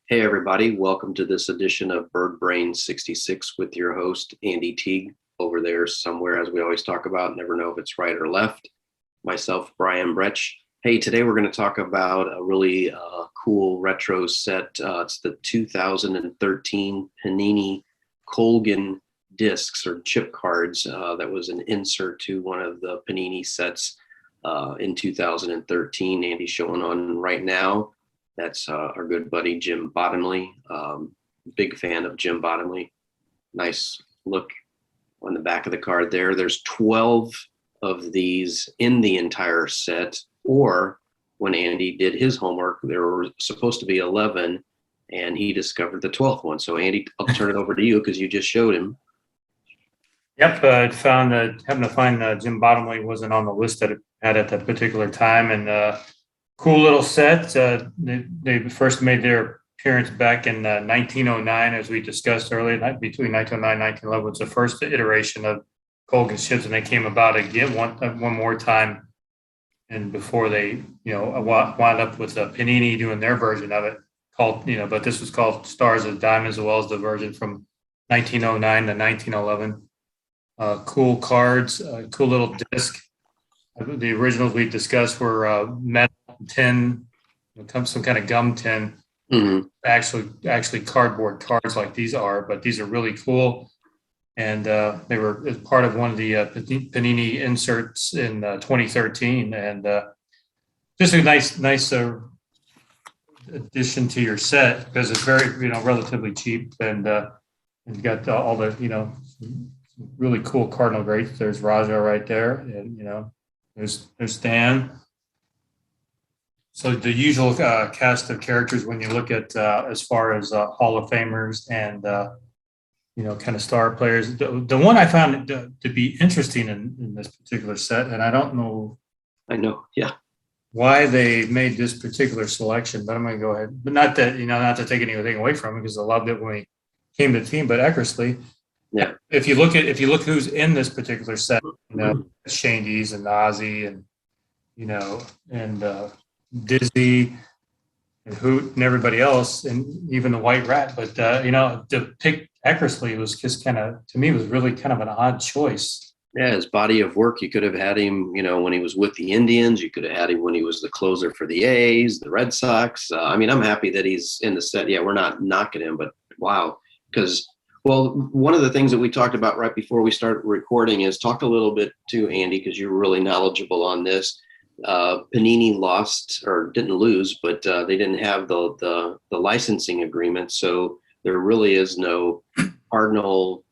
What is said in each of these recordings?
Hey, everybody. Welcome to this edition of Bird Brain 66 with your host, Andy Teague, over there somewhere, as we always talk about. Never know if it's right or left. Myself, Brian Bretsch. Hey, today we're going to talk about a really cool retro set. It's the 2013 Panini Colgan discs or chip cards. That was an insert to one of the Panini sets in 2013. Andy's showing on right now. That's our good buddy, Jim Bottomley. Big fan of Jim Bottomley. Nice look on the back of the card there. There's 12 of these in the entire set, or when Andy did his homework, there were supposed to be 11, and he discovered the 12th one. So, Andy, I'll turn it over to you because you just showed him. Yep, I found happened to find Jim Bottomley wasn't on the list that it had at that particular time, and cool little set. They first made their appearance back in 1909, as we discussed earlier. Between 1909 and 1911 was the first iteration of Colgan's chips, and they came about again one more time. And before they, wound up with Panini doing their version of it, called, but this was called Stars and Diamonds, as well as the version from 1909 to 1911. Cool cards, cool little disc. The originals we discussed were metal tin, some kind of gum tin. Mm-hmm. Actually cardboard cards like these are, but these are really cool. And they were as part of one of the Panini inserts in 2013, and just a nice addition to your set because it's very relatively cheap, and you got all the really cool Cardinal greats. There's Raja right there, and there's Stan. So the usual cast of characters when you look at as far as Hall of Famers and kind of star players. The one I found to be interesting in this particular set, and I don't know. I know, yeah. Why they made this particular selection, but I'm going to go ahead. But not that not to take anything away from it, because I loved it when we came to the team. But Eckersley, yeah. If you look who's in this particular set, Shane Dees and Ozzy and Dizzy and Hoot and everybody else, and even the White Rat. But to pick Eckersley was just kind of, to me, was really kind of an odd choice. Yeah, his body of work, you could have had him, when he was with the Indians. You could have had him when he was the closer for the A's, the Red Sox. I'm happy that he's in the set. Yeah, we're not knocking him, but wow. Because, one of the things that we talked about right before we started recording is talk a little bit to Andy, because you're really knowledgeable on this. Panini lost, or didn't lose, but they didn't have the licensing agreement. So there really is no Cardinal.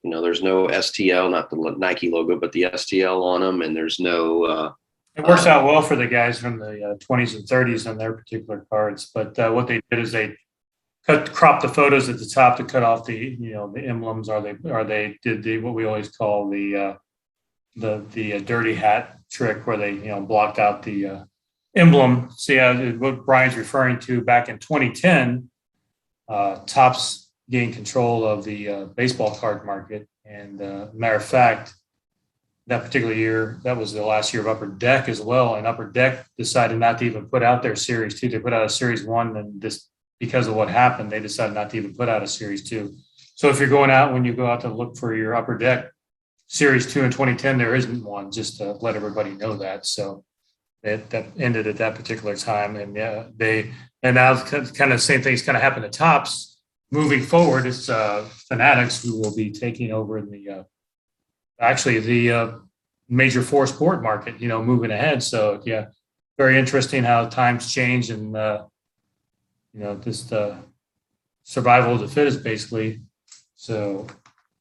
There's no STL, not the Nike logo, but the STL on them, and there's no. It works out well for the guys from the 20s and 30s on their particular cards. But what they did is they crop the photos at the top to cut off the the emblems, or they did what we always call the dirty hat trick, where they blocked out the emblem. See what Brian's referring to. Back in 2010, Topps gained control of the baseball card market, and matter of fact, that particular year, that was the last year of Upper Deck as well, and Upper Deck decided not to even put out their Series 2. They put out a Series 1, and this, because of what happened, they decided not to even put out a Series 2. So if you're going out, when you go out to look for your Upper Deck Series 2 in 2010, there isn't one, just to let everybody know that. So that ended at that particular time. And and now kind of same things kind of happened to Topps. Moving forward, it's Fanatics who will be taking over in the major four sport market, moving ahead. So yeah, very interesting how times change, and just survival of the fittest, basically. So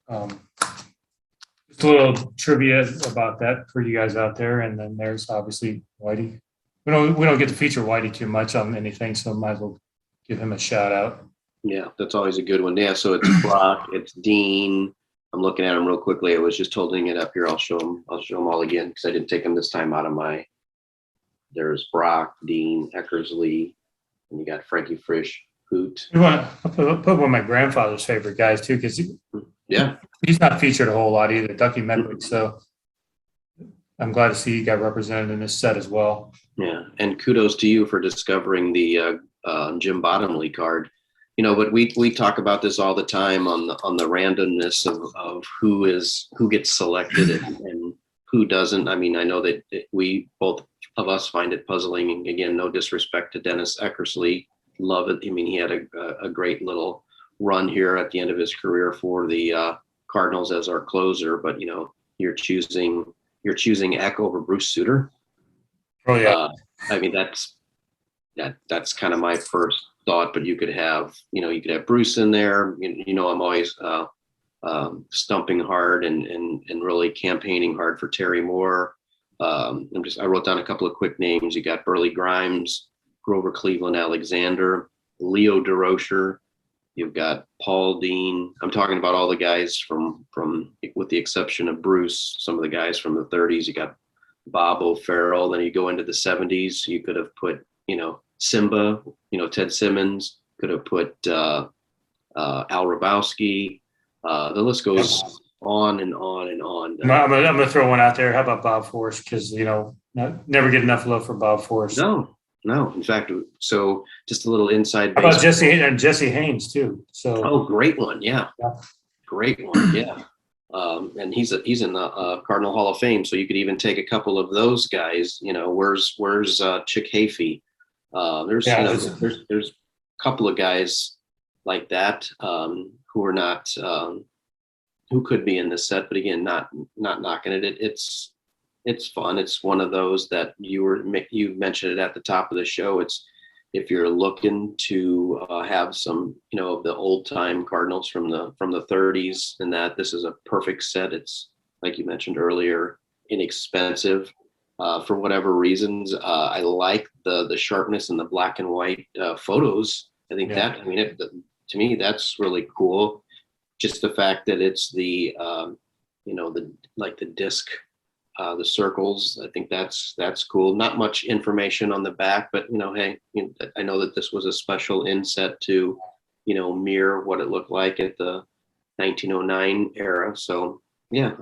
just a little trivia about that for you guys out there. And then there's obviously Whitey. We don't get to feature Whitey too much on anything, so might as well give him a shout out. Yeah, that's always a good one. Yeah, so it's Brock, it's Dean. I'm looking at them real quickly. I was just holding it up here. I'll show them all again, because I didn't take them this time out of my. There's Brock, Dean, Eckersley, and you got Frankie Frisch, Hoot. We want to put one of my grandfather's favorite guys too, because he's not featured a whole lot either, Ducky Medwick. So I'm glad to see you got represented in this set as well. Yeah, and kudos to you for discovering the Jim Bottomley card. but we talk about this all the time on the randomness of who gets selected and who doesn't. I mean, I know that we both of us find it puzzling. And again, no disrespect to Dennis Eckersley, love it. I mean, he had a great little run here at the end of his career for the Cardinals as our closer. But you're choosing Eck over Bruce Sutter. Oh yeah. I mean, that's kind of my first thought, but you could have Bruce in there. I'm always stumping hard and really campaigning hard for Terry Moore. I wrote down a couple of quick names. You got Burley Grimes, Grover Cleveland Alexander, Leo DeRocher. You've got Paul Dean. I'm talking about all the guys from with the exception of Bruce, some of the guys from the 30s. You got Bob O'Farrell. Then you go into the 70s. You could have put, Simba, Ted Simmons. Could have put Al Rabowski. The list goes on and on and on. I'm gonna throw one out there. How about Bob Forrest? Because never get enough love for Bob Forrest. No. In fact, so just a little inside. How about Jesse Haynes too? So great one, yeah. Great one, yeah. And he's in the Cardinal Hall of Fame, so you could even take a couple of those guys. Where's Chick Hafey? There's a couple of guys like that who are not who could be in this set, but again, not knocking it. It's fun. It's one of those that you mentioned it at the top of the show. It's if you're looking to have some, of the old time Cardinals from the 30s, and that this is a perfect set. It's like you mentioned earlier, inexpensive for whatever reasons. I like the sharpness and the black and white photos. I think to me, that's really cool. Just the fact that it's the disc. The circles, I think that's cool. Not much information on the back, but hey, I know that this was a special inset to, mirror what it looked like at the 1909 era. So yeah,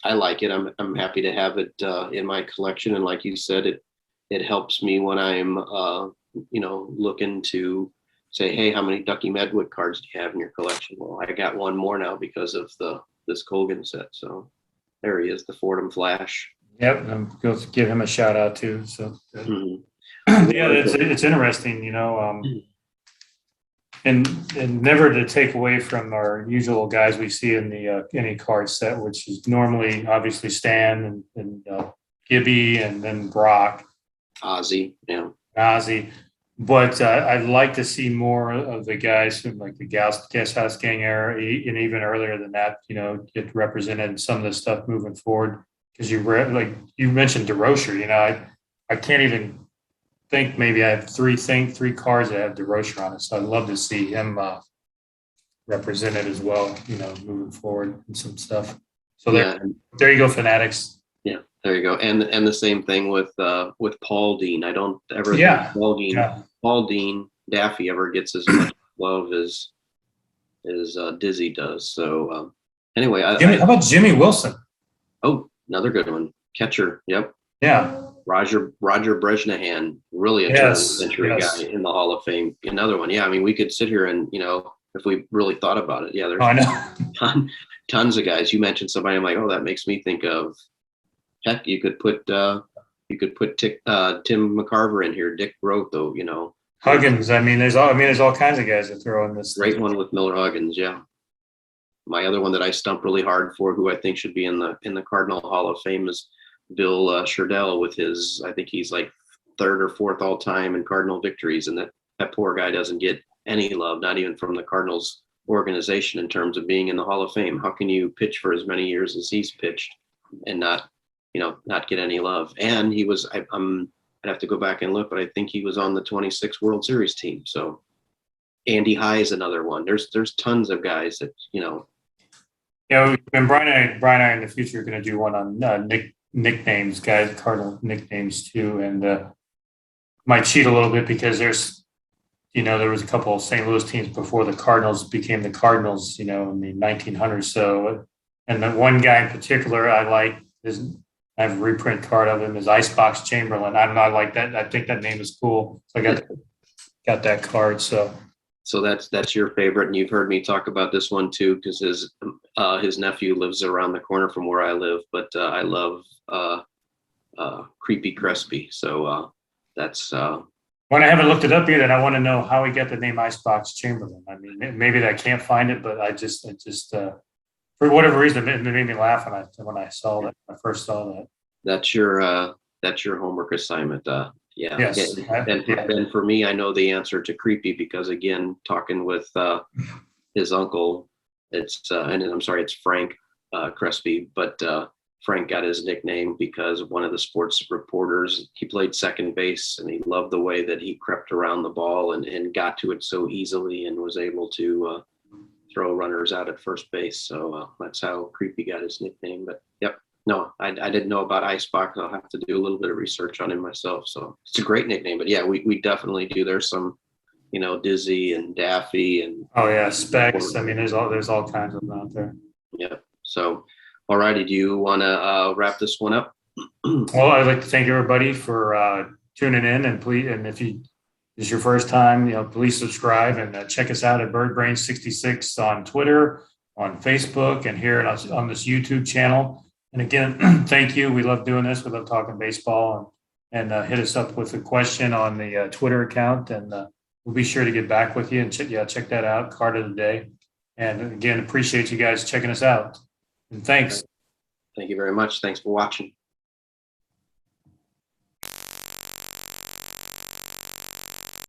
I like it. I'm happy to have it in my collection. And like you said, it helps me when I'm looking to say, hey, how many Ducky Medwick cards do you have in your collection? Well, I got one more now because of this Colgan set. So. There he is, the Fordham Flash. Yep, I'm going to give him a shout out too. So, Mm-hmm. Yeah, it's interesting, and never to take away from our usual guys we see in the any card set, which is normally obviously Stan and Gibby and then Brock, Ozzy, yeah, Ozzy. But I'd like to see more of the guys from like the Guest House Gang era, and even earlier than that, get represented in some of the stuff moving forward. Because you mentioned DeRocher, I can't even think. Maybe I have three cards that have DeRocher on it, so I'd love to see him represented as well, moving forward and some stuff. So there you go, Fanatics. Yeah, there you go. And the same thing with Paul Dean. I don't ever think Paul Dean Daffy ever gets as much love as Dizzy does. So anyway, how about Jimmy Wilson? Oh, another good one. Catcher. Yep. Yeah. Roger Bresnahan, really a turn-of-the-century guy in the Hall of Fame. Another one. Yeah, I mean, we could sit here and if we really thought about it, yeah, there's tons of guys. You mentioned somebody, I'm like, oh, that makes me think of. Heck, you could put Tim McCarver in here, Dick Groth, though, Huggins. There's all kinds of guys that throw in this. Great one with Miller Huggins, yeah. My other one that I stumped really hard for, who I think should be in the Cardinal Hall of Fame, is Bill Sherdell with his. I think he's like third or fourth all time in Cardinal victories, and that poor guy doesn't get any love, not even from the Cardinals organization in terms of being in the Hall of Fame. How can you pitch for as many years as he's pitched and not get any love? And he was, I'd have to go back and look, but I think he was on the 26 World Series team. So Andy High is another one. There's tons of guys that, and Brian and I in the future are going to do one on nicknames, guys, Cardinal nicknames too. And might cheat a little bit because there's, there was a couple of St. Louis teams before the Cardinals became the Cardinals, in the 1900s. So, and the one guy in particular I like is, I have a reprint card of him, is Icebox Chamberlain. I like that. I think that name is cool. So I got that card. So So that's your favorite, and you've heard me talk about this one too, because his nephew lives around the corner from where I live. But I love Creepy Crespi. So that's When I haven't looked it up yet, and I want to know how he got the name Icebox Chamberlain. I mean, maybe I can't find it, but I just for whatever reason, it made me laugh when I saw that. When I first saw that. that's your homework assignment. Yeah. Yes. And for me, I know the answer to Creepy because again, talking with his uncle, and I'm sorry, it's Frank Crespi, but Frank got his nickname because one of the sports reporters, he played second base and he loved the way that he crept around the ball and got to it so easily and was able to throw runners out at first base. So that's how Creepy got his nickname. But yep. No, I didn't know about Icebox. I'll have to do a little bit of research on him myself. So it's a great nickname. But yeah, we definitely do. There's some, Dizzy and Daffy and Oh yeah, Specs. I mean, there's all kinds of them out there. yeah. So, all righty. Do you want to wrap this one up? Well, I'd like to thank everybody for tuning in, and please, and if this is your first time, please subscribe and check us out at BirdBrain66 on Twitter, on Facebook, and here on this YouTube channel. And again, thank you. We love doing this. We love talking baseball, and hit us up with a question on the Twitter account, and we'll be sure to get back with you. And check that out, Card of the Day. And again, appreciate you guys checking us out. And thanks. Thank you very much. Thanks for watching.